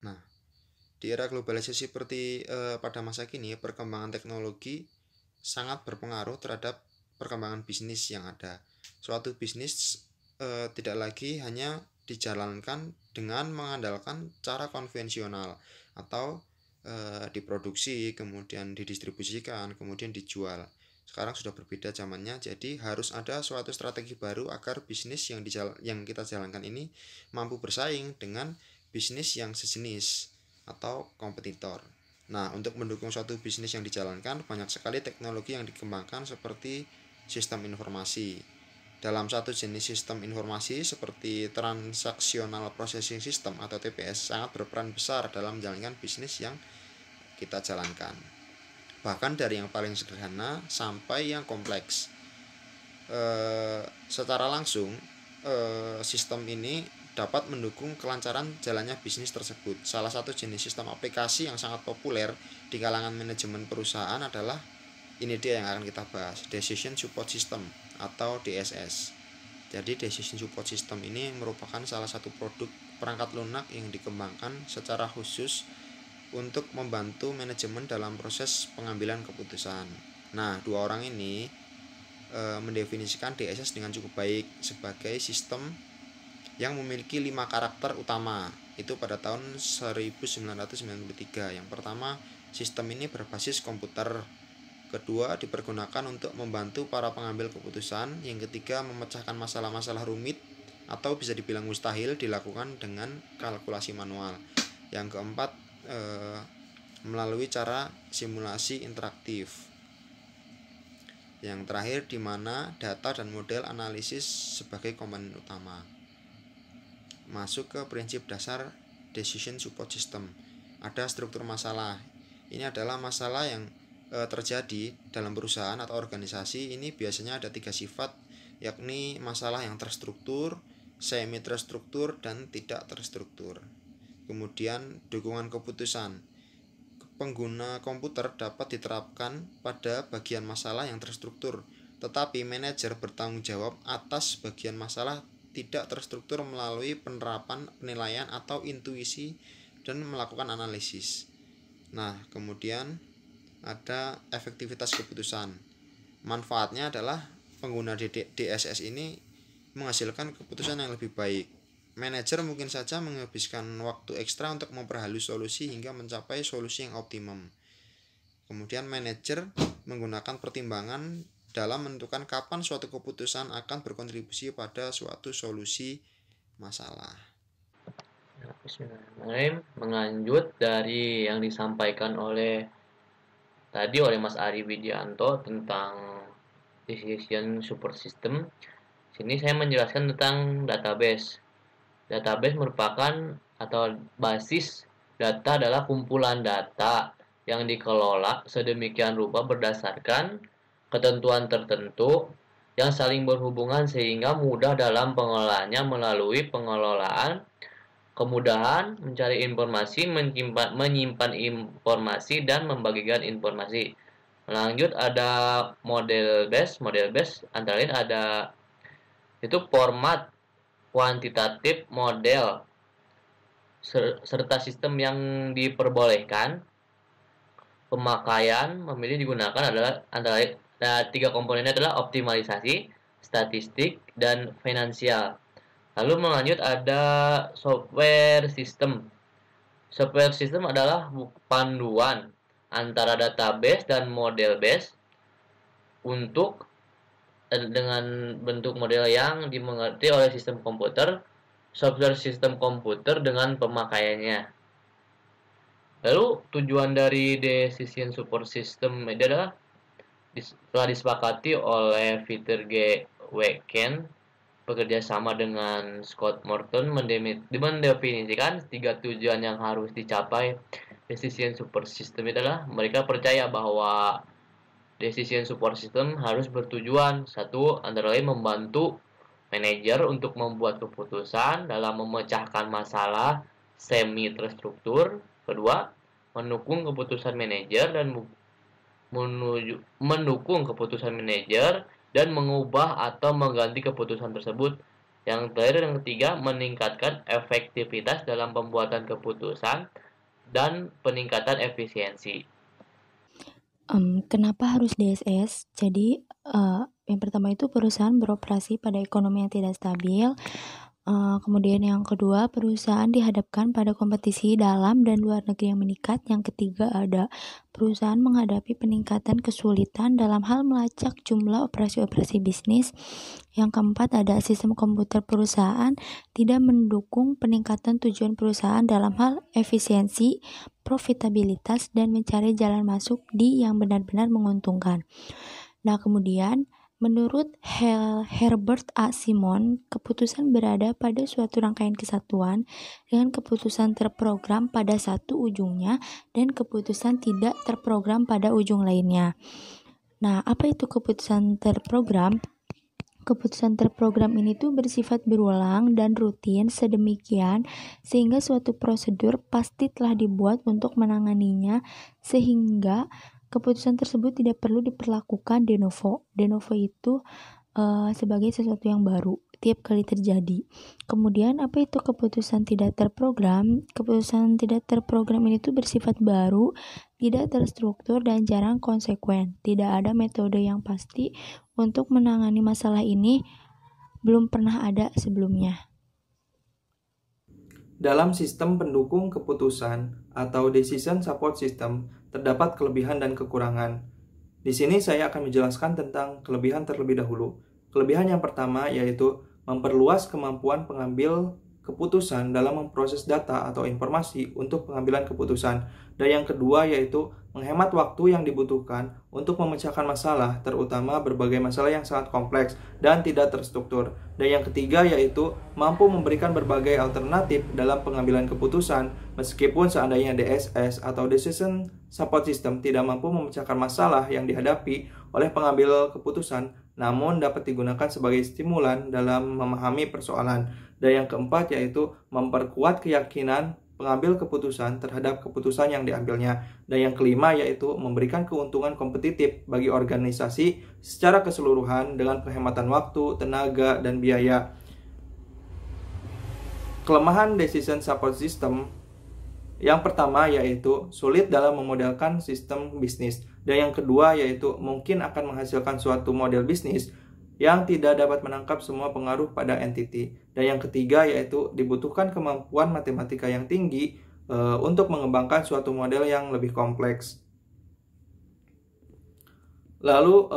Nah, di era globalisasi seperti pada masa kini, perkembangan teknologi sangat berpengaruh terhadap perkembangan bisnis yang ada. Suatu bisnis tidak lagi hanya dijalankan dengan mengandalkan cara konvensional atau diproduksi, kemudian didistribusikan, kemudian dijual. Sekarang sudah berbeda zamannya, jadi harus ada suatu strategi baru agar bisnis yang kita jalankan ini mampu bersaing dengan bisnis yang sejenis atau kompetitor. Nah, untuk mendukung suatu bisnis yang dijalankan, banyak sekali teknologi yang dikembangkan seperti sistem informasi. Dalam satu jenis sistem informasi seperti Transactional Processing System atau TPS sangat berperan besar dalam menjalankan bisnis yang kita jalankan. Bahkan dari yang paling sederhana sampai yang kompleks. Secara langsung, sistem ini dapat mendukung kelancaran jalannya bisnis tersebut. Salah satu jenis sistem aplikasi yang sangat populer di kalangan manajemen perusahaan adalah ini dia yang akan kita bahas, Decision Support System atau DSS. Jadi Decision Support System ini merupakan salah satu produk perangkat lunak yang dikembangkan secara khusus untuk membantu manajemen dalam proses pengambilan keputusan. Nah, dua orang ini mendefinisikan DSS dengan cukup baik sebagai sistem yang memiliki 5 karakter utama. Itu pada tahun 1993. Yang pertama, sistem ini berbasis komputer. Kedua, dipergunakan untuk membantu para pengambil keputusan. Yang ketiga, memecahkan masalah-masalah rumit atau bisa dibilang mustahil dilakukan dengan kalkulasi manual. Yang keempat, melalui cara simulasi interaktif. Yang terakhir, di mana data dan model analisis sebagai komponen utama. Masuk ke prinsip dasar Decision Support System. Ada struktur masalah. Ini adalah masalah yang terjadi dalam perusahaan atau organisasi. Ini biasanya ada 3 sifat, yakni masalah yang terstruktur, semi terstruktur, dan tidak terstruktur. Kemudian dukungan keputusan. Pengguna komputer dapat diterapkan pada bagian masalah yang terstruktur, tetapi manajer bertanggung jawab atas bagian masalah tidak terstruktur melalui penerapan penilaian atau intuisi dan melakukan analisis. Nah, kemudian ada efektivitas keputusan. Manfaatnya adalah pengguna DSS ini menghasilkan keputusan yang lebih baik. Manajer mungkin saja menghabiskan waktu ekstra untuk memperhalus solusi hingga mencapai solusi yang optimum. Kemudian manajer menggunakan pertimbangan dalam menentukan kapan suatu keputusan akan berkontribusi pada suatu solusi masalah. Bismillahirrahmanirrahim. Menganjut dari yang disampaikan oleh Mas Ari Widianto tentang Decision Support System, sini saya menjelaskan tentang database. Database merupakan atau basis data adalah kumpulan data yang dikelola sedemikian rupa berdasarkan ketentuan tertentu yang saling berhubungan sehingga mudah dalam pengelolaannya melalui pengelolaan, kemudahan mencari informasi, menyimpan informasi, dan membagikan informasi. Lanjut ada model base antara lain ada itu format kuantitatif model serta sistem yang diperbolehkan. Pemakaian memilih digunakan adalah antara lain 3 komponennya adalah optimalisasi, statistik, dan finansial. Lalu melanjut ada software system. Software system adalah panduan antara database dan model base untuk dengan bentuk model yang dimengerti oleh sistem komputer, software sistem komputer dengan pemakaiannya. Lalu tujuan dari Decision Support System ini adalah telah disepakati oleh Peter G. Wecken bekerja sama dengan Scott Morton mendefinisikan 3 tujuan yang harus dicapai Decision Support System adalah mereka percaya bahwa Decision Support System harus bertujuan satu antara lain membantu manajer untuk membuat keputusan dalam memecahkan masalah semi terstruktur. Kedua, mendukung keputusan manajer dan mengubah atau mengganti keputusan tersebut Yang terakhir, yang ketiga, meningkatkan efektivitas dalam pembuatan keputusan dan peningkatan efisiensi. Kenapa harus DSS? Jadi, yang pertama itu perusahaan beroperasi pada ekonomi yang tidak stabil. Kemudian yang kedua, perusahaan dihadapkan pada kompetisi dalam dan luar negeri yang meningkat. Yang ketiga ada perusahaan menghadapi peningkatan kesulitan dalam hal melacak jumlah operasi-operasi bisnis. Yang keempat ada sistem komputer perusahaan tidak mendukung peningkatan tujuan perusahaan dalam hal efisiensi, profitabilitas, dan mencari jalan masuk di yang benar-benar menguntungkan. Nah, kemudian menurut Herbert A. Simon, keputusan berada pada suatu rangkaian kesatuan dengan keputusan terprogram pada satu ujungnya dan keputusan tidak terprogram pada ujung lainnya. Nah, apa itu keputusan terprogram? Keputusan terprogram ini tuh bersifat berulang dan rutin sedemikian sehingga suatu prosedur pasti telah dibuat untuk menanganinya sehingga keputusan tersebut tidak perlu diperlakukan de novo. De novo itu sebagai sesuatu yang baru tiap kali terjadi. Kemudian apa itu keputusan tidak terprogram? Keputusan tidak terprogram ini tuh bersifat baru, tidak terstruktur dan jarang konsekuen. Tidak ada metode yang pasti untuk menangani masalah ini, belum pernah ada sebelumnya. Dalam sistem pendukung keputusan atau decision support system terdapat kelebihan dan kekurangan. Di sini saya akan menjelaskan tentang kelebihan terlebih dahulu. Kelebihan yang pertama yaitu memperluas kemampuan pengambil keputusan dalam memproses data atau informasi untuk pengambilan keputusan. Dan yang kedua yaitu menghemat waktu yang dibutuhkan untuk memecahkan masalah, terutama berbagai masalah yang sangat kompleks dan tidak terstruktur. Dan yang ketiga yaitu mampu memberikan berbagai alternatif dalam pengambilan keputusan, meskipun seandainya DSS atau Decision Support System tidak mampu memecahkan masalah yang dihadapi oleh pengambil keputusan, namun dapat digunakan sebagai stimulan dalam memahami persoalan. Dan yang keempat yaitu memperkuat keyakinan pengambil keputusan terhadap keputusan yang diambilnya. Dan yang kelima yaitu memberikan keuntungan kompetitif bagi organisasi secara keseluruhan dengan penghematan waktu, tenaga, dan biaya. Kelemahan Decision Support System yang pertama yaitu sulit dalam memodelkan sistem bisnis. Dan yang kedua yaitu mungkin akan menghasilkan suatu model bisnis yang tidak dapat menangkap semua pengaruh pada entiti. Dan yang ketiga yaitu dibutuhkan kemampuan matematika yang tinggi untuk mengembangkan suatu model yang lebih kompleks. Lalu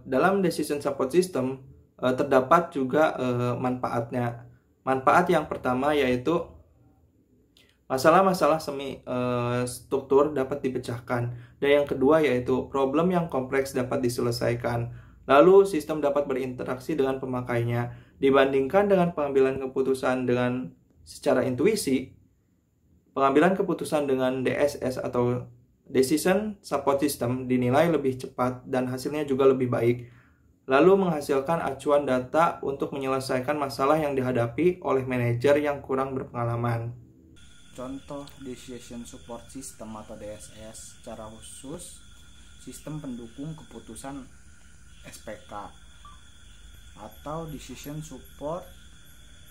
dalam decision support system terdapat juga manfaatnya. Manfaat yang pertama yaitu masalah-masalah semi struktur dapat dipecahkan. Dan yang kedua yaitu problem yang kompleks dapat diselesaikan. Lalu sistem dapat berinteraksi dengan pemakainya. Dibandingkan dengan pengambilan keputusan dengan secara intuisi, pengambilan keputusan dengan DSS atau Decision Support System dinilai lebih cepat dan hasilnya juga lebih baik. Lalu menghasilkan acuan data untuk menyelesaikan masalah yang dihadapi oleh manajer yang kurang berpengalaman. Contoh Decision Support System atau DSS secara khusus sistem pendukung keputusan SPK atau Decision Support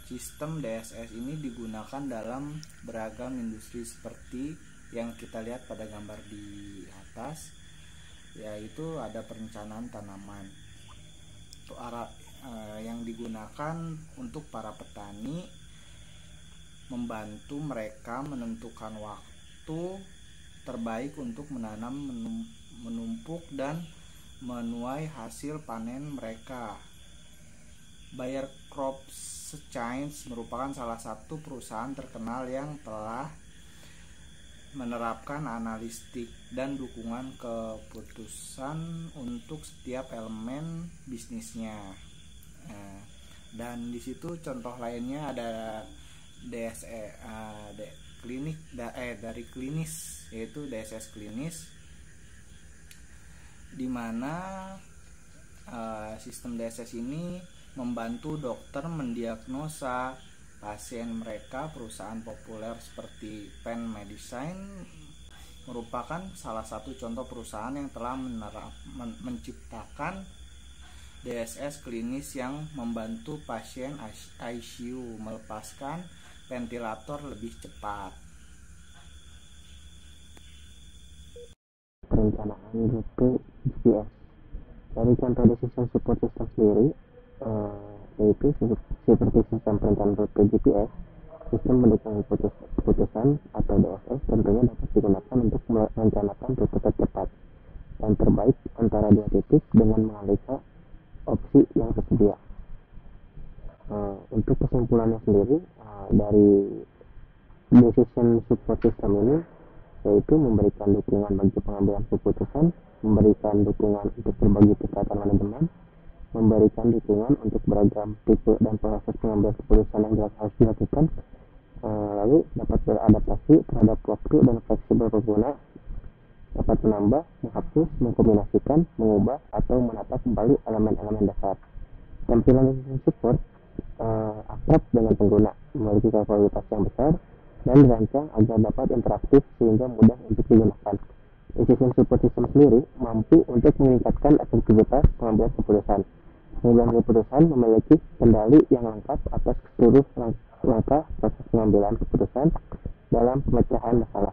System DSS ini digunakan dalam beragam industri seperti yang kita lihat pada gambar di atas, yaitu ada perencanaan tanaman yang digunakan untuk para petani, membantu mereka menentukan waktu terbaik untuk menanam, menumpuk, dan menuai hasil panen mereka. Bayer Crop Science merupakan salah satu perusahaan terkenal yang telah menerapkan analistik dan dukungan keputusan untuk setiap elemen bisnisnya. Dan di situ contoh lainnya ada dari klinis, yaitu DSS klinis, di mana sistem DSS ini membantu dokter mendiagnosa pasien mereka. Perusahaan populer seperti Penn Medicine merupakan salah satu contoh perusahaan yang telah menciptakan DSS klinis yang membantu pasien ICU melepaskan ventilator lebih cepat. Perencanaan rute GPS. Dari contoh decision support system sendiri, yaitu seperti sistem perencanaan rute GPS, sistem mendukung keputusan atau DSS tentunya dapat digunakan untuk merencanakan rute tercepat dan terbaik antara dua titik dengan menganalisa opsi yang tersedia. Untuk kesimpulannya sendiri, dari decision support system ini yaitu memberikan dukungan bagi pengambilan keputusan, memberikan dukungan untuk berbagi tingkatan manajemen, memberikan dukungan untuk beragam tipe dan proses pengambilan keputusan yang harus dilakukan, lalu dapat beradaptasi terhadap waktu dan fleksibel pengguna, dapat menambah, menghapus, mengkombinasikan, mengubah, atau menata kembali elemen-elemen dasar. Tampilan decision support akrab dengan pengguna, memiliki kapasitas yang besar, dan dirancang agar dapat interaktif sehingga mudah untuk digunakan. Decision support system sendiri mampu untuk meningkatkan efektivitas pengambilan keputusan. Pengambilan keputusan memiliki kendali yang lengkap atas seluruh langkah proses pengambilan keputusan dalam pemecahan masalah.